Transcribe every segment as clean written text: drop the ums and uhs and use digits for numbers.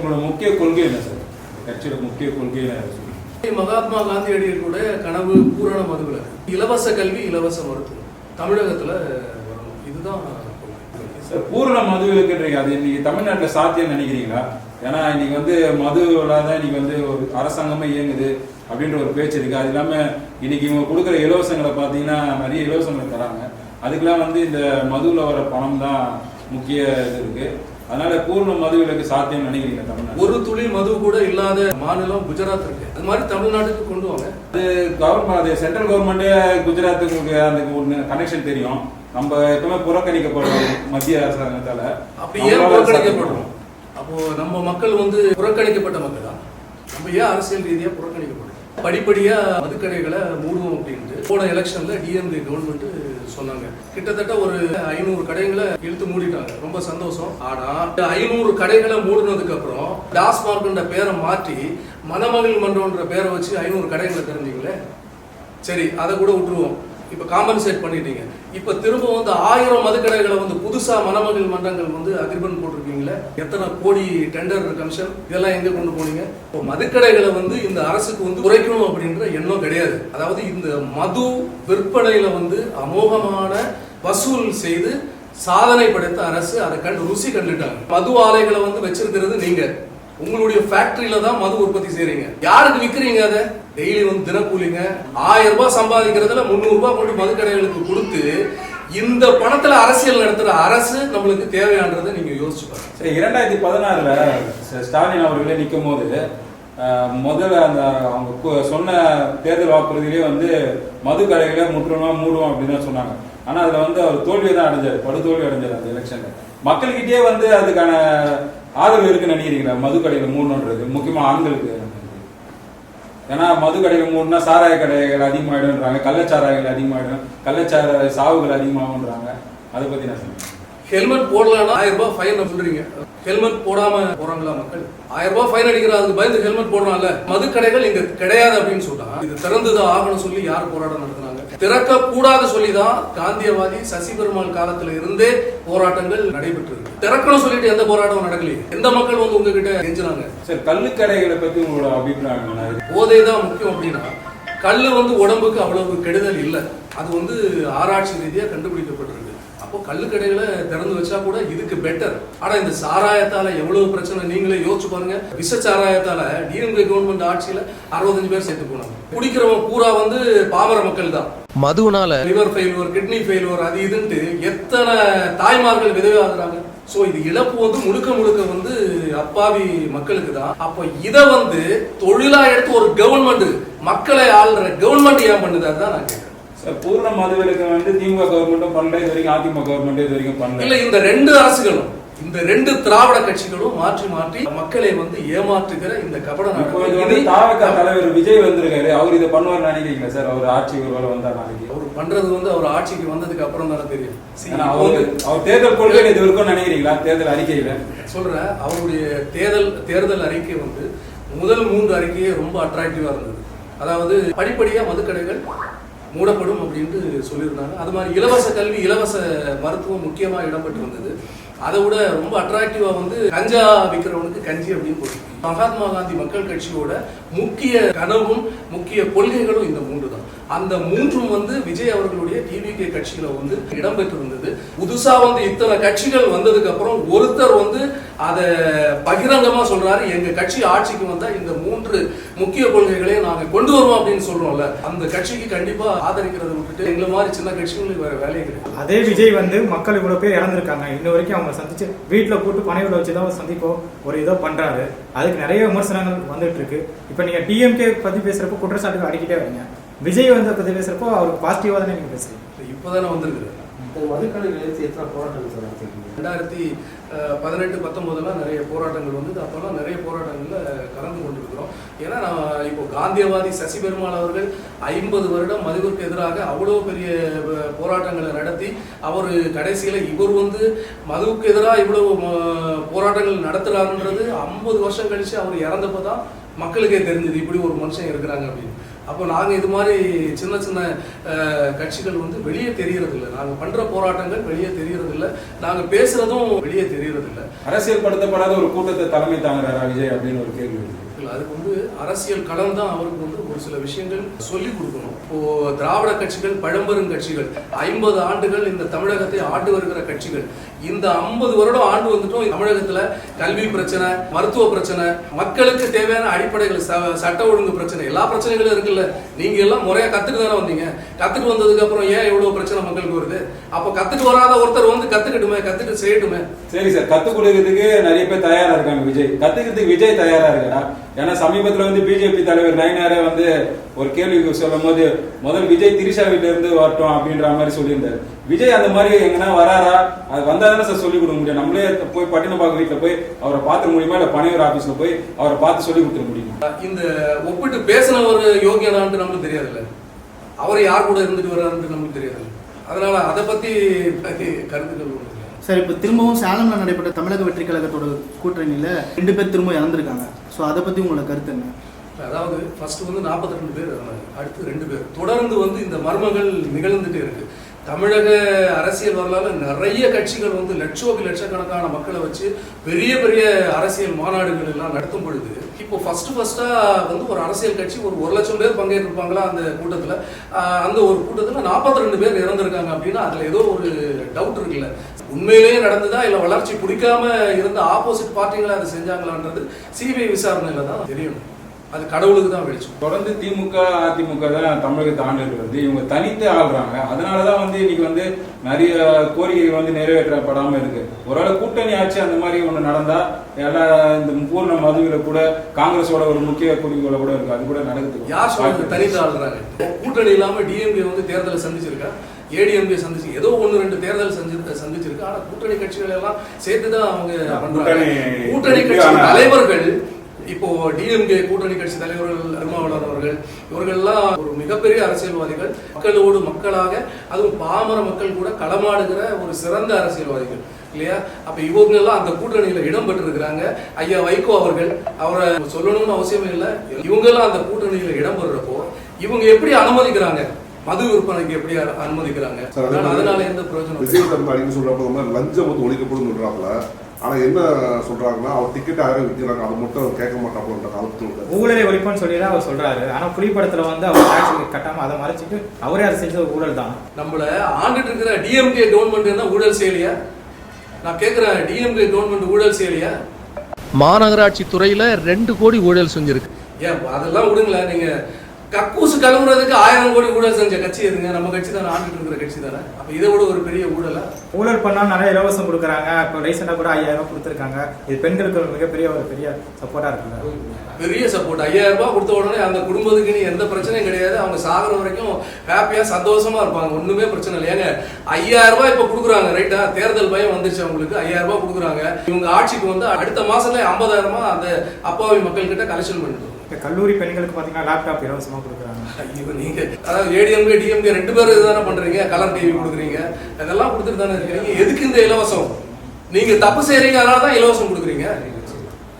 உங்களோட முக்கிய கொள்கை என்ன சார்? கட்சியோட முக்கிய கொள்கை என்ன? மகாத்மா காந்தியடிகளுடைய கனவு பூரண மதுவிலக்கு, இலவச கல்வி, இலவச மருத்துவம் தமிழகத்துல வரணும். இதுதான் பூரண மதுவிலக்குன்றீங்க. அது இன்னைக்கு தமிழ்நாட்டில் சாத்தியம் நினைக்கிறீங்களா? ஏன்னா இன்னைக்கு வந்து மதுவில தான் இன்னைக்கு வந்து ஒரு அரசாங்கமே இயங்குது அப்படின்ற ஒரு பேச்சு இருக்கு. அது இல்லாம இன்னைக்கு இவங்க கொடுக்குற இலவசங்களை பார்த்தீங்கன்னா நிறைய இலவசங்களை தராங்க. அதுக்கெல்லாம் வந்து இந்த மதுவில் வர பணம் தான் முக்கிய இது இருக்கு. அதனால பூர்ண மதுவிலக்கு சாத்தியம் நினைக்கிறீங்க தமிழ்நாடு? ஒரு துளி மது கூட இல்லாத மாநிலம் குஜராத் இருக்கு. அது மாதிரி தமிழ்நாட்டுக்கு கொண்டு வாங்க. அது கவர்மெண்ட், அது சென்ட்ரல் கவர்மெண்டே குஜராத்துக்கு அந்த ஒன்று கனெக்ஷன் தெரியும். நம்ம எப்பவுமே புறக்கணிக்கப்படுறோம் மத்திய அரசாங்கத்தால. அப்படி ஏன் புறக்கணிக்கப்படுறோம்? அப்போ நம்ம மக்கள் வந்து புறக்கணிக்கப்பட்ட மக்கள் தான். நம்ம ஏன் அரசியல் ரீதியா புறக்கணிக்கப்படுறோம்? படிப்படியா மதுக்கடைகளை மூடுவோம் அப்படின்ட்டு போன எலெக்ஷன்ல டிஎம்கே கவர்மெண்ட் சொன்னாங்க. கிட்டத்தட்ட ஒரு 500 கடைகளை இழுத்து மூடிட்டாங்க. ரொம்ப சந்தோஷம். ஆனா 500 கடைகளை மூடினதுக்கு அப்புறம் டாஸ்மார்க்ன்ற பேரை மாற்றி மணமகள் மன்றம்ன்ற பேரை வச்சு 500 கடைகளை திறந்தீங்களே, சரி அதை கூட விட்டுருவோம். இப்ப காம்பன்சேட் பண்ணிட்டீங்க. இப்ப திரும்ப வந்து 1000 மதுக்கடைகளை வந்து புதுசா மணமகள் மன்றங்கள் வந்து அக்ரிமெண்ட் போட்டிருக்கீங்களே, எத்தனை கோடி டெண்டர் கமிஷன், இதெல்லாம் எங்க கொண்டு போனீங்க? இப்போ மதுக்கடைகளை வந்து இந்த அரசுக்கு வந்து குறைக்கணும் அப்படின்ற எண்ணம் கிடையாது. அதாவது இந்த மது விற்பனையில வந்து அமோகமான வசூல் செய்து சாதனை படைத்த அரசு அதை கண்டு ருசி கண்டுட்டாங்க. மது ஆலைகளை வந்து வச்சிருக்கிறது நீங்க. உங்களுடைய ஃபேக்டரியில தான் மது உற்பத்தி செய்றீங்க. யாருக்கு விற்கிறீங்க? அதை டெய்லி வந்து தினக்கூலிங்க 1000 ரூபாய் சம்பாதிக்கிறதுல 300 ரூபாய் கொண்டு மதுக்கடைகளுக்கு கொடுத்து இந்த பணத்துல அரசியல் நடத்துற அரசு நம்மளுக்கு தேவையானதை நீங்க யோசிச்சு பாருங்க. சரி, 2016 ஸ்டாலின் அவர்களே நிற்கும் போது முதல்ல அந்த அவங்க சொன்ன தேர்தல் வாக்குறுதியிலே வந்து மது கடைகளை முற்றிலுமா மூடுவோம் அப்படின்னு தான் சொன்னாங்க. ஆனா அதுல வந்து அவர் தோல்வியை தான் அடைஞ்சாரு, படுதோல்வி அடைஞ்சாரு அந்த எலெக்ஷன்ல. மக்கள்கிட்டயே வந்து அதுக்கான ஆதரவு இருக்குன்னு நினைக்கிறீங்களா? மது கடைகளை மூடணுன்றது முக்கியமா ஆண்களுக்கு. ஏன்னா மது கடைகள் மூடனா சாராய கடைகள் அதிகமாயிடும்ன்றாங்க, கள்ளச்சாராயங்கள் அதிகமாயிடும், கள்ளச்சாராய சாவுகள் அதிகமாகும்ன்றாங்க. அதை பத்தி நான் சொல்றேன். ஹெல்மெட் போடலன்னா 1000 ரூபாய் ஃபைன் சொல்றீங்க. ஹெல்மெட் போடாம போறாங்களா மக்கள்? 1000 ரூபாய் ஃபைன் அடிக்கிற அதுக்கு பயந்து ஹெல்மெட் போடுறாங்கல்ல. மது கடைகள் இங்க கிடையாது அப்படின்னு சொல்றா. இது திறந்துதான் ஆகணும் சொல்லி யார் போராட்டம் நடத்துனாங்க? திறக்க கூடாது சொல்லிதான் காந்தியவாதி சசி பெருமாள் காலத்துல இருந்தே போராட்டங்கள் நடைபெற்று இருக்கு. திறக்கணும் சொல்லிட்டு எந்த போராட்டமும் நடக்கலையே. எந்த மக்கள் வந்து உங்ககிட்ட கெஞ்சினாங்க? சார், கள்ளுக்கடைகளை பத்தி உங்களோட அபிப்பிராயம்? போதை தான் முக்கியம் அப்படின்னா கல்லு வந்து உடம்புக்கு அவ்வளவு கெடுதல் இல்லை. அது வந்து ஆராய்ச்சி ரீதியா கண்டுபிடிக்கப்பட்டிருக்கு. அப்போ கல்லுக்கடைகளை திறந்து வச்சா கூட இதுக்கு பெட்டர். ஆனா இந்த சாராயத்தால எவ்வளவு பிரச்சனை நீங்களே யோசிச்சு பாருங்க. விஷ சாராயத்தால டிஎம்கே கவர்மெண்ட் ஆட்சியில 65 பேர் சேர்த்து போனாங்க. குடிக்கிறவங்க பூரா வந்து பாமர மக்கள் தான். மதுனால லிவர் ஃபெயில்யூர், கிட்னி ஃபெயில்யூர், அது இதுன்ட்டு எத்தனை தாய்மார்கள் விதவையாகிறாங்க. சோ இது இழப்பு வந்து முழுக்க வந்து அப்பாவி மக்களுக்கு தான். அப்போ இத வந்து தொழிலா எடுத்து ஒரு கவர்மெண்ட் மக்களை ஆள்ற கவர்மெண்ட் ஏன் பண்ணுது? அதுதான் நான் கேட்கிறேன். பூர்ண மதுவிலக்கு வந்து திமுக கவர்மெண்ட்டும் பண்ணல, இது வரைக்கும் அதிமுக கவர்மெண்ட் இது வரைக்கும் பண்ணல. இல்ல, இந்த 2 அரசுகளும், இந்த 2 திராவிட கட்சிகளும் மாற்றி மக்களை வந்து ஏமாற்றுகிற இந்த கபட தலைவர் விஜய் வந்திருக்காரு. அவர் இதை பண்ணுவார் நினைக்கிறீங்களா சார்? அவர் ஆட்சி ஒருவேளை வந்தா நாளைக்கு அவர் பண்றது வந்து அவர் ஆட்சிக்கு வந்ததுக்கு அப்புறம் தானே தெரியும். அவர் தேர்தல் கொள்கை இது இருக்கும் நினைக்கிறீங்களா? தேர்தல் அறிக்கையில சொல்ற அவருடைய தேர்தல் அறிக்கை வந்து முதல் 3 அறிக்கையே ரொம்ப அட்ராக்டிவா இருந்தது. அதாவது படிப்படியா மதுக்கடைகள் மூடப்படும் அப்படின்ட்டு சொல்லியிருந்தாங்க. அது மாதிரி இலவச கல்வி, இலவச மருத்துவம் முக்கியமா இடம்பெற்று வந்தது. அதை விட ரொம்ப அட்ராக்டிவா வந்து கஞ்சா விற்கிறவனுக்கு கஞ்சி அப்படின்னு போட்டு மகாத்மா காந்தி மக்கள் கட்சியோட முக்கிய கனவும் முக்கிய கொள்கைகளும் இந்த 3 தான். அந்த 3ம் வந்து விஜய் அவர்களுடைய டிவிகே கட்சியில வந்து இடம்பெற்றிருந்தது. புதுசா வந்து இத்தனை கட்சிகள் வந்ததுக்கு அப்புறம் ஒருத்தர் வந்து அதை பகிரங்கமா சொல்றாரு, எங்க கட்சி ஆட்சிக்கு வந்தா இந்த 3 முக்கிய கொள்கைகளையும் நாங்க கொண்டு வருவோம் அப்படின்னு சொல்றோம்ல. அந்த கட்சிக்கு கண்டிப்பா ஆதரிக்கிறத விட்டுட்டு எங்களை மாதிரி சின்ன கட்சிகளுக்கு வேற வேலையே கிடையாது. அதே விஜய் வந்து மக்கள் இவ்வளவு பேர் இறந்திருக்காங்க, இன்ன வரைக்கும் அவங்க சந்திச்சு வீட்டுல கூட்டு பனைகளை வச்சுதான் சந்திப்போம் ஒரு இதோ பண்றாரு. அதுக்கு நிறைய விமர்சனங்கள் வந்துட்டு இருக்கு. இப்ப நீங்க டிஎம்கே பத்தி பேசுறப்போ குற்றச்சாட்டுகள் அடிக்கிட்டே வரீங்க. விஜய் வந்து பத்தி பேசுறப்போ அவருக்கு பாசிட்டிவா தானே நீங்க பேசுறீங்க. இப்பதானே வந்திருக்கு. மதுக்கடைகள் எத்தனை போராட்டங்கள் சார்? 2018-19 நிறைய போராட்டங்கள் வந்தது. அப்பெல்லாம் நிறைய போராட்டங்கள்ல கலந்து கொண்டிருக்கிறோம். ஏன்னா நான் இப்போ காந்தியவாதி சசி பெருமாள் அவர்கள் 50 வருடம் மதுவிற்கு எதிராக அவ்வளவு பெரிய போராட்டங்களை நடத்தி அவர் கடைசியில இவர் வந்து மதுவுக்கு எதிராக இவ்வளவு போராட்டங்கள் நடத்துறாருன்றது 50 வருஷம் கழிச்சு அவர் இறந்தப்பதான் மக்களுக்கே தெரிஞ்சது இப்படி ஒரு மனுஷன் இருக்கிறாங்க அப்படின்னு. அப்போ நாங்கள் இது மாதிரி சின்ன சின்ன கட்சிகள் வந்து வெளியே தெரியறது இல்லை. நாங்கள் பண்ற போராட்டங்கள் வெளியே தெரியறது இல்லை, நாங்கள் பேசுறதும் வெளியே தெரியறது இல்லை. அரசியல்படுத்தப்படாத ஒரு கூட்டத்தை தலைமை தாங்குறாரா விஜய் அப்படின்னு ஒரு கேள்வி இருக்கு. அதுக்கு வந்து அரசியல் களம் தான் அவருக்கு வந்து ஒரு சில விஷயங்கள் சொல்லி கொடுக்கணும். இப்போ திராவிட கட்சிகள், பழம்பெரும் கட்சிகள், 50 ஆண்டுகள் இந்த தமிழகத்தை ஆண்டு வருகிற கட்சிகள், இந்த 50 வருடம் ஆண்டு வந்துட்டோம். தமிழகத்துல கல்வி பிரச்சனை, மருத்துவ பிரச்சனை, மக்களுக்கு தேவையான அடிப்படைகள், சட்ட ஒழுங்கு பிரச்சனை, எல்லா பிரச்சனைகளும் இருக்குல்ல. நீங்க எல்லாம் முறையா கத்துட்டு தானே வந்தீங்க. கத்துட்டு வந்ததுக்கு அப்புறம் ஏன் இவ்வளவு பிரச்சனை மக்களுக்கு வருது? அப்போ கத்துட்டு வராத ஒருத்தர் வந்து கத்துக்கிட்டுமே, கத்துட்டு செய்யட்டுமே. சரி சார், கத்துக் கொடுக்கறதுக்கு நிறைய பேர் தயாரா இருக்காங்க. கத்துக்கிறதுக்கு விஜய் தயாரா இருக்காரா? ஏன்னா சமீபத்துல வந்து பிஜேபி தலைவர் நயினாரே வந்து ஒரு கேள்வி சொல்லும் போது முதல் விஜய் திரிஷா வீட்டுல இருந்து வரட்டும் அப்படின்ற மாதிரி சொல்லியிருந்தாரு. விஜய் அந்த மாதிரி எங்கன்னா வராரா? அது வந்தாதானே சார் சொல்லிக் கொடுக்க முடியும். நம்மளே போய் பட்டினப்பாக்கம் வீட்டுல போய் அவரை பார்த்துக்க முடியுமா, இல்ல பனையூர் ஆபீஸ்ல போய் அவரை பார்த்து சொல்லி கொடுத்துட முடியுமா? இந்த ஒப்பிட்டு பேசின ஒரு யோகியனான்ட்டு நமக்கு தெரியாதுல்ல, அவர் யார் கூட இருந்துட்டு வர்றாருன்னு நமக்கு தெரியாதுல்ல. அதனால அதை பத்தி கருத்துக்கள் ஒன்று. சார், இப்போ திரும்பவும் சேலம்ல நடைபெற்ற தமிழக வெற்றி கழகத்தோட கூட்டணியில 2 பேர் திரும்ப இறந்துருக்காங்க. ஸோ அதை பத்தி உங்களோட கருத்து என்ன? அதாவது ஃபர்ஸ்ட் வந்து 42 பேர் இறந்தாங்க, அடுத்து 2 பேர். தொடர்ந்து வந்து இந்த மர்மங்கள் நிகழ்ந்துட்டே இருக்கு. தமிழக அரசியல் வரலாறு நிறைய கட்சிகள் வந்து லட்சக்கணக்கான மக்களை வச்சு பெரிய பெரிய அரசியல் மாநாடுகள் எல்லாம் நடத்தும் பொழுது, இப்போ ஃபர்ஸ்டா வந்து ஒரு அரசியல் கட்சி ஒரு 1 லட்சம் பேர் பங்கேற்றிருப்பாங்களா அந்த கூட்டத்துல. அந்த ஒரு கூட்டத்துல 42 பேர் இறந்திருக்காங்க அப்படின்னா அதுல ஏதோ ஒரு டவுட் இருக்குல்ல. உண்மையிலேயே நடந்ததா இல்ல வளர்ச்சி பிடிக்காம இருந்த ஆப்போசிட் பார்ட்டிகளை அதை செஞ்சாங்களான்றது சிபிஐ விசாரணையில தான் தெரியணும். அது கடவுளுக்கு தான் வெளிச்சம். தொடர்ந்து திமுக அதிமுக தான் தமிழகத்தை ஆண்டு வருது. இவங்க தனித்து ஆள்றாங்க. அதனாலதான் வந்து இன்னைக்கு வந்து நிறைய கோரிக்கைகள் வந்து நிறைவேற்றப்படாம இருக்கு. ஒருவேளை கூட்டணி ஆட்சி அந்த மாதிரி ஒண்ணு நடந்தா எல்லா இந்த பூர்ண மதுவில கூட காங்கிரஸோட ஒரு முக்கிய குறிக்கோள கூட இருக்கு. அது கூட நடக்குது. யார் சொல்றது தனித்து ஆள்றாங்க? கூட்டணி இல்லாம டிஎம்கே வந்து தேர்தலை சந்திச்சிருக்கா, ஏடிஎம்கே சந்திச்சு ஏதோ 1-2 தேர்தல் சந்திச்சிருக்கு. ஆனா கூட்டணி கட்சிகள் எல்லாம் சேர்த்துதான் அவங்க பண்றாங்க. கூட்டணி கட்சி தலைவர்கள், இப்போ டிஎம்கே கூட்டணி கட்சி தலைவர்கள் திருமாவளவன் அவர்கள், இவர்கள்லாம் ஒரு மிகப்பெரிய அரசியல்வாதிகள், மக்களோடு மக்களாக, அதுவும் பாமர மக்கள் கூட களமாடுகிற ஒரு சிறந்த அரசியல்வாதிகள் இல்லையா? அப்ப இவங்க எல்லாம் அந்த கூட்டணியில இடம் பெற்றிருக்கிறாங்க. ஐயா வைகோ அவர்கள், அவரை சொல்லணும்னு அவசியமே இல்லை, இவங்க எல்லாம் அந்த கூட்டணியில இடம் பெறுறப்போ இவங்க எப்படி அனுமதிக்கிறாங்க? மது விற்பனைக்கு எப்படி அனுமதிக்கிறாங்க? அதனால எந்த பிரயோஜனம்? விஜய் தரப்பு சொல்றப்ப லஞ்சம் வந்து ஒழிக்கப்படும் சொல்றாங்கள. ஆனா என்ன சொல்றாங்கன்னா, அவர் டிக்கெட் 1000 விற்கிறாங்க, அதை மட்டும் கேட்க மாட்டாங்க. ஊழலை ஒழிப்புன்னு சொல்லி தான் அவர் சொல்றாரு. ஆனா புலிப்படத்துல வந்து அவர் டாக்ஸ் கட்டாம அதை மறைச்சிட்டு அவரே அதை செஞ்ச ஊழல் தான். நம்மள ஆண்டுட்டு இருக்கிற டிஎம்கே கவர்மெண்ட் என்ன ஊழல் செய்யலையா? நான் கேட்கிறேன், டிஎம்கே கவர்மெண்ட் ஊழல் செய்யலையா? மாநகராட்சி துறையில 2 கோடி ஊழல் செஞ்சிருக்கு. ஏன் அதெல்லாம் விடுங்களேன். நீங்க கக்கூசு கழுவுறதுக்கு 1000 கோடி ஊழல் செஞ்ச கட்சி எதுங்க? நம்ம கட்சி தானே ஆண்டுட்டு இருக்கிற கட்சி தானே. அப்ப இதை விட ஒரு பெரிய ஊழலா? ஊழல் பண்ணா நிறைய இலவசம் கொடுக்குறாங்க. இப்போ ரைசனா கூட 5000 கொடுத்துருக்காங்க. இது பெண்களுக்கு மிகப்பெரிய ஒரு பெரிய சப்போர்ட்டா இருக்குங்க. பெரிய சப்போர்ட். 5000 ரூபாய் கொடுத்த உடனே அந்த குடும்பத்துக்கு நீ எந்த பிரச்சனையும் கிடையாது. அவங்க சாகுற வரைக்கும் ஹாப்பியா சந்தோஷமா இருப்பாங்க. ஒண்ணுமே பிரச்சனை இல்லை. ஏங்க 5000 ரூபாய் இப்ப கொடுக்குறாங்க, ரைட்டா? தேர்தல் பயம் வந்துருச்சு அவங்களுக்கு. 5000 ரூபாய் கொடுக்குறாங்க. இவங்க ஆட்சிக்கு வந்து அடுத்த மாசத்துல 50,000 அந்த அப்பாவி மக்கள் கிட்ட கலெக்ஷன் பண்ணிட்டு கல்லூரி பெண்களுக்கு பாத்தீங்கன்னா லேப்டாப் இலவசமா கொடுக்குறாங்க. இப்போ நீங்க அதாவது ஏடிஎம்கே டிஎம்கே 2 பேரும் இதுதானே பண்றீங்க. கலர் டிவி கொடுக்குறீங்க, அதெல்லாம் கொடுத்துட்டு தானே இருக்கீங்க. எதுக்கு இந்த இலவசம்? நீங்க தப்பு செய்யறீங்க, அதனால தான் இலவசம் கொடுக்குறீங்க.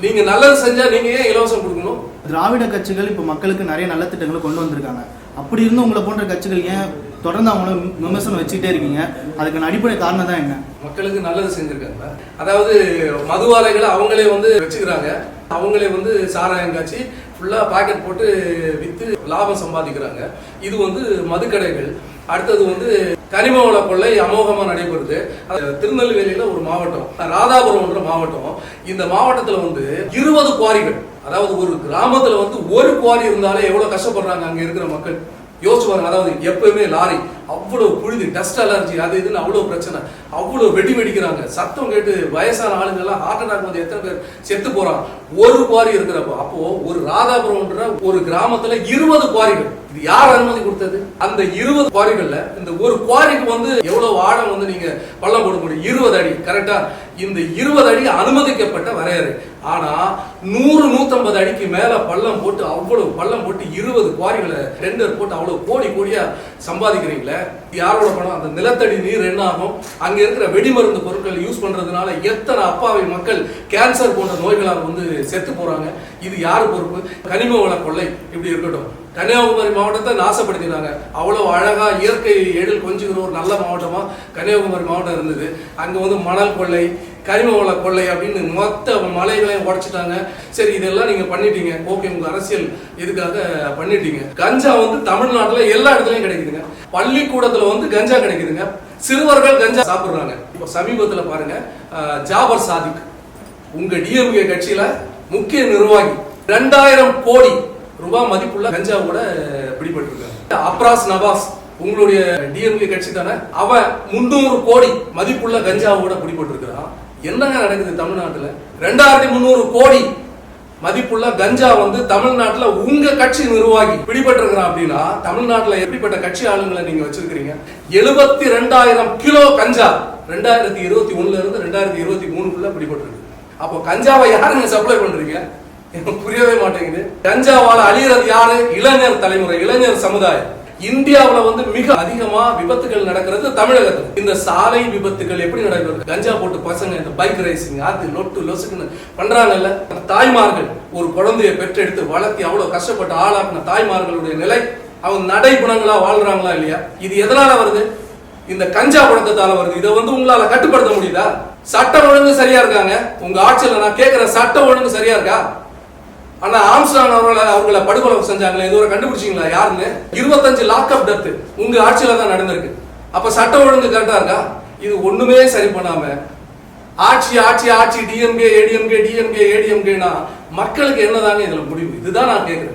நீங்க நல்லது செஞ்சா நீங்க ஏன் இலவசம் கொடுக்கணும்? திராவிட கட்சிகள் இப்போ மக்களுக்கு நிறைய நல்ல திட்டங்களை கொண்டு வந்திருக்காங்க. அப்படி இருந்து உங்களை போன்ற கட்சிகள் ஏன் தொடர்ந்து அவங்கள விமர்சனம் வச்சுக்கிட்டே இருக்கீங்க? அதுக்கு அடிப்படை காரணம் தான் என்ன? மக்களுக்கு நல்லது செஞ்சிருக்காங்க. அதாவது மதுவாலைகளை அவங்களே வந்து வச்சுக்கிறாங்க. அவங்களே வந்து சாராயம் காய்ச்சி ஃபுல்லா பாக்கெட் போட்டு வித்து லாபம் சம்பாதிக்கிறாங்க. இது வந்து மதுக்கடைகள். அடுத்தது வந்து கனிம வள கொள்ளை அமோகமா நடைபெறுது. திருநெல்வேலியில ஒரு மாவட்டம், ராதாபுரம்ன்ற மாவட்டம். இந்த மாவட்டத்துல வந்து 20 குவாரிகள். அதாவது ஒரு கிராமத்துல வந்து ஒரு குவாரி இருந்தாலே எவ்வளவு கஷ்டப்படுறாங்க அங்க இருக்கிற மக்கள். யோசிச்சு பாருங்க. அதாவது எப்பவுமே லாரி, அவ்வளவு புழுதி, டஸ்ட் அலர்ஜி, அது இதுன்னு அவ்வளவு பிரச்சனை, அவ்வளவு வெடிக்கிறாங்க. சத்தம் கேட்டு வயசான ஆளுங்க எல்லாம் ஹார்ட் அட்டாக் வந்து எத்தனை பேர் செத்து போறான் ஒரு குவாரி இருக்கிறப்போ. அப்போ ஒரு ராதாபுரம்ன்ற ஒரு கிராமத்துல 20 குவாரிகள். இது யார் அனுமதி கொடுத்தது? அந்த 20 குவாரிகள்ல இந்த ஒரு குவாரிக்கு வந்து எவ்வளவு ஆழம் வந்து நீங்க பள்ளம் போட முடியும்? 20 அடி. கரெக்டா? இந்த 20 அடி அனுமதிக்கப்பட்ட வரையறை. ஆனா 100-150 அடிக்கு மேல பள்ளம் போட்டு, அவ்வளவு பள்ளம் போட்டு 20 குவாரிகளை டெண்டர் போட்டு அவ்வளவு கோடியா சம்பாதிக்கிறீங்களே, யாரோட பணம்? அந்த நிலத்தடி நீர் என்ன ஆகும்? அங்க இருக்கிற வெடிமருந்து பொருட்கள் யூஸ் பண்றதுனால எத்தனை அப்பாவி மக்கள் கேன்சர் போன்ற நோய்களால் வந்து செத்து போறாங்க. இது யாரு பொறுப்பு? கனிம வள கொள்ளை இப்படி இருக்கட்டும். கன்னியாகுமரி மாவட்டத்தை நாசப்படுத்தினாங்க. அவ்வளவு அழகா இயற்கை எழில் கொஞ்சுகிற ஒரு நல்ல மாவட்டமா கன்னியாகுமரி மாவட்டம் இருந்தது. அங்க வந்து மணல் கொள்ளை, கனிம வள கொள்ளை அப்படின்னு மொத்த மலைகளையும் உடைச்சிட்டாங்க. சரி, இதெல்லாம் நீங்க பண்ணிட்டீங்க, ஓகே, உங்க அரசியல் இதுக்காக பண்ணிட்டீங்க. கஞ்சா வந்து தமிழ்நாட்டுல எல்லா இடத்துலயும் கிடைக்குதுங்க. பள்ளிக்கூடத்துல வந்து கஞ்சா கிடைக்குதுங்க. சிறுவர்கள் கஞ்சா சாப்பிடுறாங்க. இப்போ சமீபத்துல பாருங்க, ஜாபர் சாதிக் உங்க டிஎம்கே கட்சியில முக்கிய நிர்வாகி 2000 கோடி ரூபாய் மதிப்புள்ள கஞ்சாவோட பிடிபட்டிருக்காங்க. அப்ராஸ் நவாஸ் உங்களுடைய டிஎம்கே கட்சி தானே, அவன் 300 கோடி மதிப்புள்ள கஞ்சாவோட பிடிபட்டிருக்கிறான். என்னங்க நடக்குது தமிழ்நாட்டுல? 2300 கோடி மதிப்புள்ள கஞ்சா வந்து தமிழ்நாட்டுல உங்க கட்சி நிர்வாகி பிடிபட்டிருக்கிறான் அப்படின்னா தமிழ்நாட்டுல எப்படிப்பட்ட கட்சி ஆளுங்களை நீங்க வச்சிருக்கீங்க? 72,000 கிலோ கஞ்சா 2021 இருந்து 2023 பிடிபட்டிருக்கு. அப்போ கஞ்சாவை யாருங்க சப்ளை பண்றீங்க? எனக்கு புரியவே மாட்டேங்குது. கஞ்சாவால அழியறது யாரு? இளைஞர் தலைமுறை, இளைஞர் சமுதாயம். இந்தியாவுல வந்து மிக அதிகமா விபத்துகள் நடக்கிறது தமிழகத்துல. இந்த சாலை விபத்துகள் எப்படி நடக்கிறது? கஞ்சா போட்டு பசங்க இந்த பைக் ரேசிங் அது லொட்டு லொசுக்குன்னு பண்றாங்கல்ல. தாய்மார்கள் ஒரு குழந்தையை பெற்றெடுத்து வளர்த்தி அவ்வளவு கஷ்டப்பட்டு ஆளாக்குன தாய்மார்களுடைய நிலை, அவங்க நடைகுணங்களா வாழ்றாங்களா இல்லையா? இது எதனால வருது? இந்த கஞ்சா பழக்கத்தால வருது. இதை வந்து உங்களால கட்டுப்படுத்த முடியுதா? சட்டம் ஒழுங்கு சரியா இருக்காங்க உங்க ஆட்சியில? நான் கேட்கிற சட்டம் ஒழுங்கு சரியா இருக்கா? ஆனா ஆம்ஸ்ட்ராங் அவர்களை படுகொலை செஞ்சாங்களே, இதுவரை கண்டுபிடிச்சீங்களா யாருன்னு? 25 லாக்அப் டெத் உங்க ஆட்சியில தான் நடந்திருக்கு. அப்ப சட்டம் ஒழுங்கு கரெக்டா இருக்கா? இது ஒண்ணுமே சரி பண்ணாம ஆட்சி ஆட்சி ஆட்சி டிஎம்கே ஏடிஎம்கே டிஎம்கே ஏடிஎம்கேனா மக்களுக்கு என்னதாங்க இதுல முடிவு? இதுதான் நான் கேட்கிறேன்.